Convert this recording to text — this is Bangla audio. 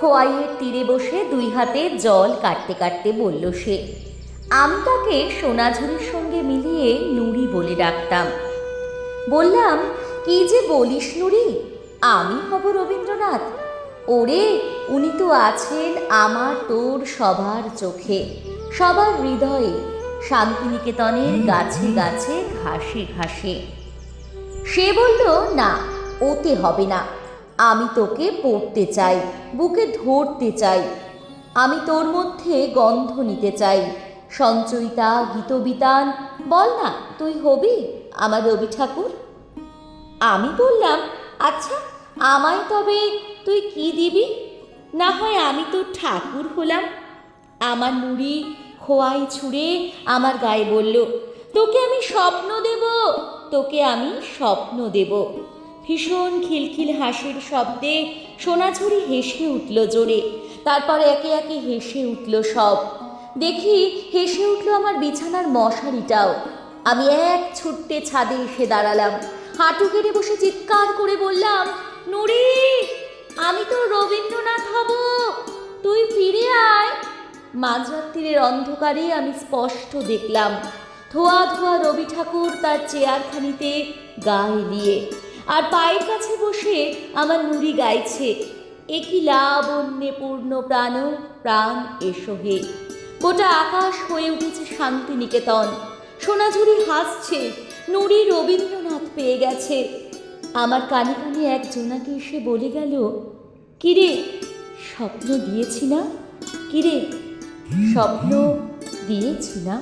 খোয়াইয়ের তীরে বসে দুই হাতে জল কাটতে কাটতে বলল সে। আমি তাকে সোনাঝুরির সঙ্গে মিলিয়ে নুড়ি বলে ডাকতাম। বললাম, কি যে বলিস নুড়ি, আমি হব রবীন্দ্রনাথ? ওরে, উনি তো আছেন আমার তোর সবার চোখে, সবার হৃদয়ে, শান্তিনিকেতনের গাছে গাছে ঘাসে ঘাসে। সে বলল, না, ওতে হবে না, আমি তোকে পড়তে চাই, বুকে ধরতে চাই, আমি তোর মধ্যে গন্ধ নিতে চাই, সঞ্চয়িতা, গীতবিতান, বল না, তুই হবি আমার রবি ঠাকুর? আমি বললাম, আচ্ছা, আমায় তবে তুই কি দিবি? না হয় আমি তোর ঠাকুর হলাম। আমার নুড়ি খোয়াই ছুঁড়ে আমার গায়ে বলল, তোকে আমি স্বপ্ন দেব, তোকে আমি স্বপ্ন দেব। ভীষণ খিলখিল হাসির শব্দে সোনাঝুরি হেসে উঠল জোরে। তারপর একে একে হেসে উঠল সব। দেখি হেসে উঠল আমার বিছানার মশারিটাও। আমি এক ছুট্টে ছাদে এসে দাঁড়ালাম, হাঁটু গেড়ে বসে চিৎকার করে বললাম, নুড়ি, আমি তো রবীন্দ্রনাথ হব, তুই ফিরে আয়। মাঝরাত্রির অন্ধকারে আমি স্পষ্ট দেখলাম ধোয়া ধোয়া রবি ঠাকুর তার চেয়ারখানিতে গা এলিয়ে, আর পায়ের কাছে বসে আমার নুড়ি গাইছে, একই লাবণ্যে পূর্ণ প্রাণ প্রাণ এসো হে। গোটা আকাশ হয়ে উঠেছে শান্তিনিকেতন। সোনাঝুরি হাসছে, নুড়ি রবীন্দ্রনাথ পেয়ে গেছে। আমার কানে কানে এক জোনাকি এসে বলে গেল, কিরে, স্বপ্ন দিয়েছি না? কিরে, স্বপ্ন দিয়েছি না?